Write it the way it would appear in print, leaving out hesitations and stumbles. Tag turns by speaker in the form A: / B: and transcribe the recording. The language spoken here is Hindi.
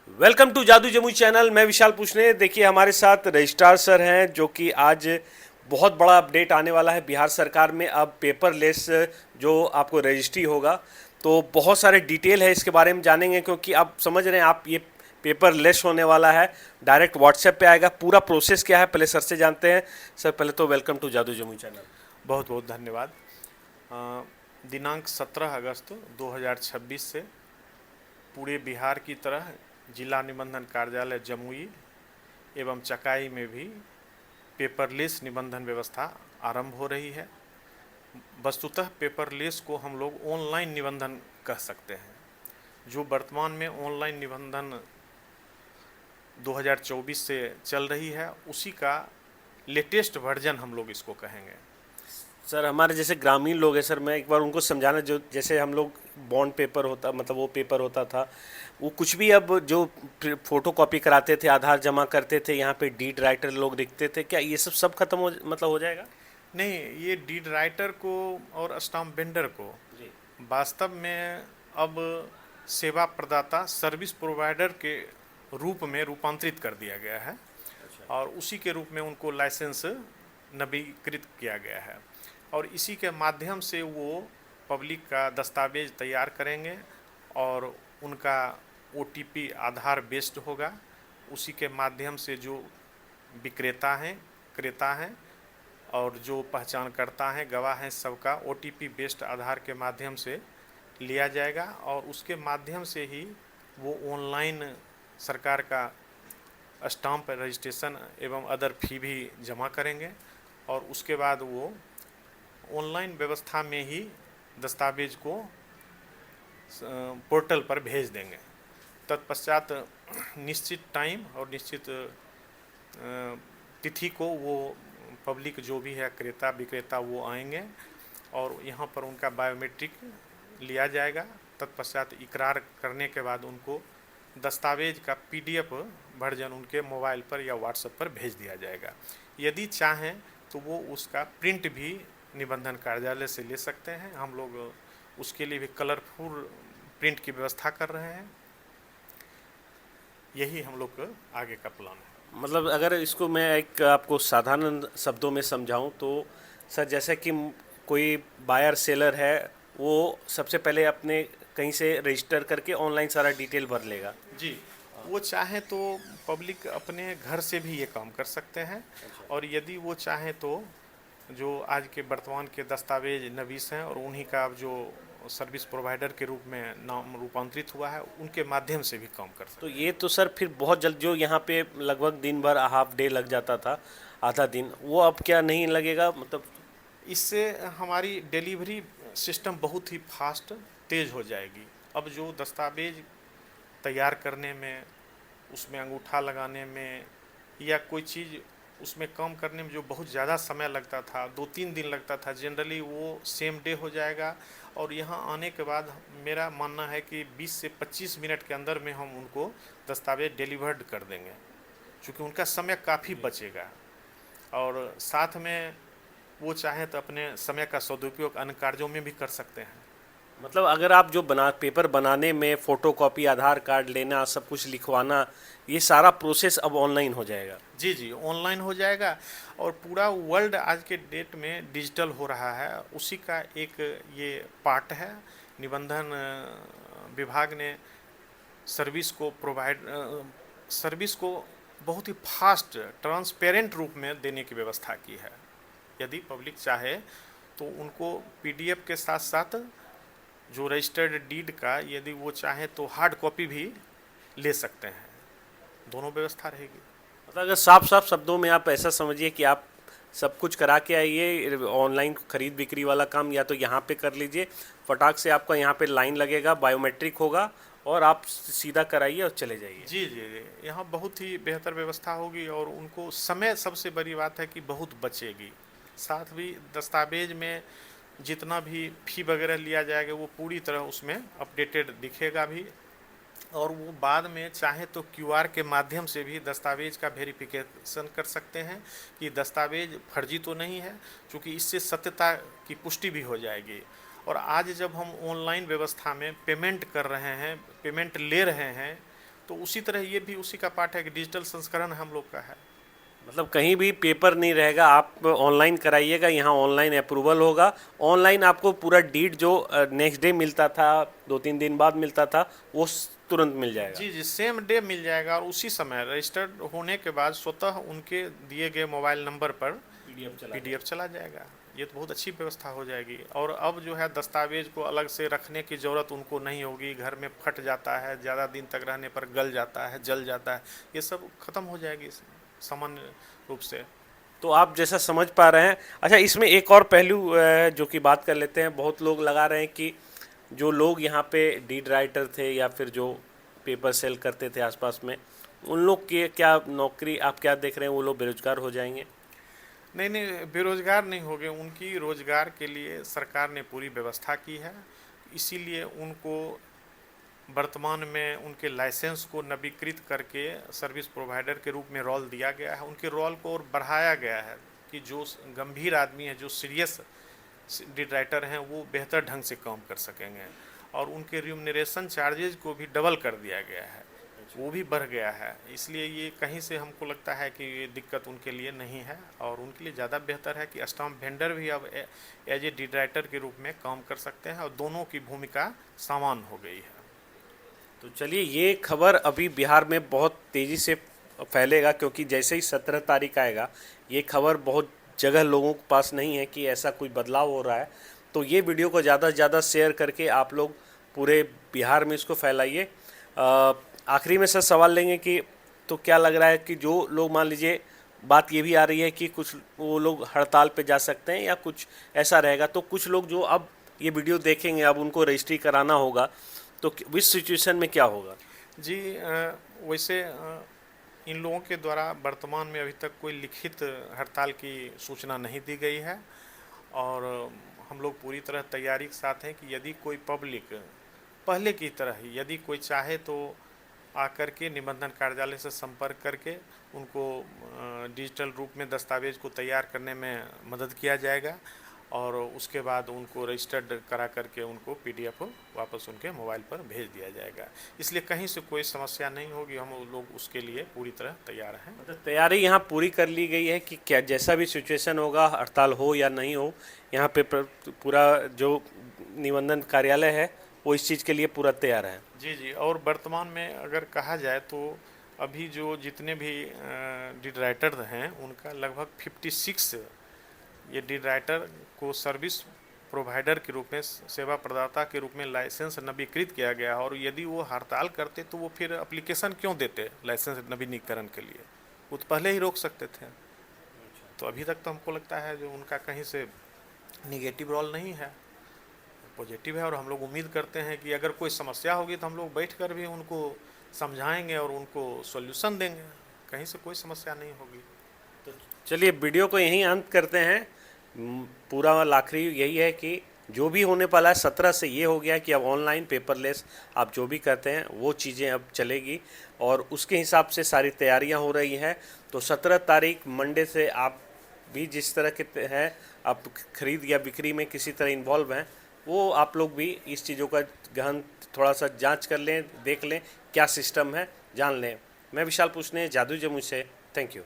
A: वेलकम टू जादू जमुई चैनल। मैं विशाल पूछने। देखिए हमारे साथ रजिस्ट्रार सर हैं जो कि आज बहुत बड़ा अपडेट आने वाला है। बिहार सरकार में अब पेपरलेस जो आपको रजिस्ट्री होगा, तो बहुत सारे डिटेल है इसके बारे में जानेंगे, क्योंकि आप समझ रहे हैं आप ये पेपरलेस होने वाला है। डायरेक्ट व्हाट्सएप पे आएगा। पूरा प्रोसेस क्या है पहले सर से जानते हैं। सर पहले तो वेलकम टू जादू जमुई चैनल।
B: बहुत बहुत धन्यवाद। अ, दिनांक 17 अगस्त 2026 से पूरे बिहार की तरह जिला निबंधन कार्यालय जमुई एवं चकाई में भी पेपरलेस निबंधन व्यवस्था आरंभ हो रही है। वस्तुतः पेपरलेस को हम लोग ऑनलाइन निबंधन कह सकते हैं। जो वर्तमान में ऑनलाइन निबंधन 2024 से चल रही है, उसी का लेटेस्ट वर्जन हम लोग इसको कहेंगे।
A: सर हमारे जैसे ग्रामीण लोग हैं सर, मैं एक बार उनको समझाना, जो जैसे हम लोग बॉन्ड पेपर होता, मतलब वो पेपर होता था, वो कुछ भी अब जो फोटो कॉपी कराते थे, आधार जमा करते थे, यहाँ पे डीड राइटर लोग लिखते थे, क्या ये सब खत्म हो, मतलब हो जाएगा?
B: नहीं, ये डीड राइटर को और स्टाम्प वेंडर को
A: जी।
B: वास्तव में अब सेवा प्रदाता सर्विस प्रोवाइडर के रूप में रूपांतरित कर दिया गया है
A: अच्छा।
B: और उसी के रूप में उनको लाइसेंस नवीकृत किया गया है और इसी के माध्यम से वो पब्लिक का दस्तावेज तैयार करेंगे और उनका ओटीपी आधार बेस्ड होगा। उसी के माध्यम से जो विक्रेता हैं, क्रेता हैं और जो पहचानकर्ता हैं, गवाह हैं, सबका ओटीपी बेस्ड आधार के माध्यम से लिया जाएगा और उसके माध्यम से ही वो ऑनलाइन सरकार का स्टाम्प रजिस्ट्रेशन एवं अदर फी भी जमा करेंगे और उसके बाद वो ऑनलाइन व्यवस्था में ही दस्तावेज को पोर्टल पर भेज देंगे। तत्पश्चात निश्चित टाइम और निश्चित तिथि को वो पब्लिक जो भी है, क्रेता विक्रेता, वो आएंगे और यहाँ पर उनका बायोमेट्रिक लिया जाएगा। तत्पश्चात इकरार करने के बाद उनको दस्तावेज का पीडीएफ वर्जन उनके मोबाइल पर या व्हाट्सएप पर भेज दिया जाएगा। यदि चाहें तो वो उसका प्रिंट भी निबंधन कार्यालय से ले सकते हैं। हम लोग उसके लिए भी कलरफुल प्रिंट की व्यवस्था कर रहे हैं। यही हम लोग का आगे का प्लान है।
A: मतलब अगर इसको मैं एक आपको साधारण शब्दों में समझाऊं तो सर, जैसे कि कोई बायर सेलर है, वो सबसे पहले अपने कहीं से रजिस्टर करके ऑनलाइन सारा डिटेल भर लेगा।
B: जी, वो चाहे तो पब्लिक अपने घर से भी ये काम कर सकते हैं और यदि वो चाहे तो जो आज के वर्तमान के दस्तावेज नवीस हैं और उन्हीं का अब जो सर्विस प्रोवाइडर के रूप में नाम रूपांतरित हुआ है, उनके माध्यम से भी काम कर
A: तो
B: सकते
A: ये तो सर फिर बहुत जल्द, जो यहाँ पे लगभग दिन भर हाफ डे लग जाता था, आधा दिन, वो अब क्या नहीं लगेगा मतलब?
B: हैं। इससे हमारी डिलीवरी सिस्टम बहुत ही फास्ट, तेज़ हो जाएगी। अब जो दस्तावेज तैयार करने में, उसमें अंगूठा लगाने में या कोई चीज़ उसमें काम करने में जो बहुत ज़्यादा समय लगता था, 2-3 दिन लगता था, जनरली वो सेम डे हो जाएगा और यहाँ आने के बाद मेरा मानना है कि 20 से 25 मिनट के अंदर में हम उनको दस्तावेज डिलीवर्ड कर देंगे, क्योंकि उनका समय काफ़ी बचेगा और साथ में वो चाहें तो अपने समय का सदुपयोग अन्य कार्यों में भी कर सकते हैं।
A: मतलब अगर आप जो पेपर बनाने में फोटोकॉपी, आधार कार्ड लेना, सब कुछ लिखवाना, ये सारा प्रोसेस अब ऑनलाइन हो जाएगा।
B: जी जी, ऑनलाइन हो जाएगा और पूरा वर्ल्ड आज के डेट में डिजिटल हो रहा है। उसी का एक ये पार्ट है। निबंधन विभाग ने सर्विस को सर्विस को बहुत ही फास्ट, ट्रांसपेरेंट रूप में देने की व्यवस्था की है। यदि पब्लिक चाहे तो उनको पीडीएफ के साथ साथ जो रजिस्टर्ड डीड का, यदि वो चाहे तो हार्ड कॉपी भी ले सकते हैं। दोनों व्यवस्था रहेगी।
A: मतलब अगर साफ साफ शब्दों में आप ऐसा समझिए कि आप सब कुछ करा के आइए, ऑनलाइन खरीद बिक्री वाला काम या तो यहाँ पे कर लीजिए, फटाक से आपका यहाँ पे लाइन लगेगा, बायोमेट्रिक होगा और आप सीधा कराइए और चले जाइए।
B: जी जी जी, यहाँ बहुत ही बेहतर व्यवस्था होगी और उनको समय, सबसे बड़ी बात है कि बहुत बचेगी। साथ भी दस्तावेज में जितना भी फ़ी वगैरह लिया जाएगा वो पूरी तरह उसमें अपडेटेड दिखेगा भी और वो बाद में चाहे तो क्यूआर के माध्यम से भी दस्तावेज का वेरिफिकेशन कर सकते हैं कि दस्तावेज फर्जी तो नहीं है, क्योंकि इससे सत्यता की पुष्टि भी हो जाएगी। और आज जब हम ऑनलाइन व्यवस्था में पेमेंट कर रहे हैं, पेमेंट ले रहे हैं, तो उसी तरह ये भी उसी का पार्ट है कि डिजिटल संस्करण हम लोग का है।
A: मतलब कहीं भी पेपर नहीं रहेगा, आप ऑनलाइन कराइएगा, यहाँ ऑनलाइन अप्रूवल होगा। ऑनलाइन आपको पूरा डीड जो नेक्स्ट डे मिलता था, 2-3 दिन बाद मिलता था, वो तुरंत मिल जाएगा।
B: जी जी, सेम डे मिल जाएगा और उसी समय रजिस्टर्ड होने के बाद स्वतः उनके दिए गए मोबाइल नंबर पर पीडीएफ चला जाएगा। ये तो बहुत अच्छी व्यवस्था हो जाएगी। और अब जो है दस्तावेज को अलग से रखने की ज़रूरत उनको नहीं होगी, घर में फट जाता है, ज़्यादा दिन तक रहने पर गल जाता है, जल जाता है, ये सब खत्म हो जाएगी सामान्य रूप से।
A: तो आप जैसा समझ पा रहे हैं। अच्छा, इसमें एक और पहलू जो कि बात कर लेते हैं। बहुत लोग लगा रहे हैं कि जो लोग यहाँ पे डीड राइटर थे या फिर जो पेपर सेल करते थे आसपास में, उन लोग की क्या नौकरी आप क्या देख रहे हैं, वो लोग बेरोजगार हो जाएंगे?
B: नहीं नहीं, बेरोजगार नहीं हो गए, उनकी रोजगार के लिए सरकार ने पूरी व्यवस्था की है। इसीलिए उनको वर्तमान में उनके लाइसेंस को नवीकृत करके सर्विस प्रोवाइडर के रूप में रोल दिया गया है। उनके रोल को और बढ़ाया गया है कि जो गंभीर आदमी है, जो सीरियस डीड राइटर हैं, वो बेहतर ढंग से काम कर सकेंगे। और उनके रिम्यूनरेशन चार्जेज को भी डबल कर दिया गया है, वो भी बढ़ गया है। इसलिए ये कहीं से हमको लगता है कि ये दिक्कत उनके लिए नहीं है और उनके लिए ज़्यादा बेहतर है कि स्टाम्प वेंडर भी अब एज ए डीड राइटर के रूप में काम कर सकते हैं और दोनों की भूमिका समान हो गई है।
A: तो चलिए, ये खबर अभी बिहार में बहुत तेज़ी से फैलेगा, क्योंकि जैसे ही 17 तारीख आएगा, ये खबर बहुत जगह लोगों के पास नहीं है कि ऐसा कोई बदलाव हो रहा है। तो ये वीडियो को ज़्यादा से ज़्यादा शेयर करके आप लोग पूरे बिहार में इसको फैलाइए। आखिरी में सर सवाल लेंगे कि तो क्या लग रहा है कि जो लोग, मान लीजिए बात ये भी आ रही है कि कुछ वो लोग हड़ताल पे जा सकते हैं या कुछ ऐसा रहेगा, तो कुछ लोग जो अब ये वीडियो देखेंगे, अब उनको रजिस्ट्री कराना होगा, तो इस सिचुएशन में क्या होगा?
B: जी, वैसे इन लोगों के द्वारा वर्तमान में अभी तक कोई लिखित हड़ताल की सूचना नहीं दी गई है और हम लोग पूरी तरह तैयारी के साथ हैं कि यदि कोई पब्लिक पहले की तरह ही यदि कोई चाहे तो आकर के निबंधन कार्यालय से संपर्क करके उनको डिजिटल रूप में दस्तावेज को तैयार करने में मदद किया जाएगा और उसके बाद उनको रजिस्टर्ड करा करके उनको पीडीएफ वापस उनके मोबाइल पर भेज दिया जाएगा। इसलिए कहीं से कोई समस्या नहीं होगी, हम लोग उसके लिए पूरी तरह तैयार हैं।
A: मतलब तैयारी यहाँ पूरी कर ली गई है कि क्या जैसा भी सिचुएशन होगा, हड़ताल हो या नहीं हो, यहाँ पे पूरा जो निबंधन कार्यालय है वो इस चीज़ के लिए पूरा तैयार है।
B: जी जी, और वर्तमान में अगर कहा जाए तो अभी जो जितने भी डीड राइटर हैं उनका लगभग 56 ये डीड राइटर को सर्विस प्रोवाइडर के रूप में, सेवा प्रदाता के रूप में लाइसेंस नवीकृत किया गया। और यदि वो हड़ताल करते तो वो फिर एप्लीकेशन क्यों देते लाइसेंस नवीनीकरण के लिए, वो तो पहले ही रोक सकते थे। तो अभी तक तो हमको लगता है जो उनका कहीं से निगेटिव रोल नहीं है, पॉजिटिव है। और हम लोग उम्मीद करते हैं कि अगर कोई समस्या होगी तो हम लोग बैठकर भी उनको समझाएंगे और उनको सॉल्यूशन देंगे, कहीं से कोई समस्या नहीं होगी।
A: तो चलिए, वीडियो को यहीं अंत करते हैं। पूरा आखिरी यही है कि जो भी होने वाला है, 17 से ये हो गया कि अब ऑनलाइन पेपरलेस आप जो भी करते हैं वो चीज़ें अब चलेगी और उसके हिसाब से सारी तैयारियां हो रही हैं। तो 17 तारीख मंडे से आप भी जिस तरह के हैं, आप खरीद या बिक्री में किसी तरह इन्वॉल्व हैं, वो आप लोग भी इस चीज़ों का गहन थोड़ा सा जांच कर लें, देख लें क्या सिस्टम है, जान लें। मैं विशाल पूछने, जादू जमुई से। Thank you.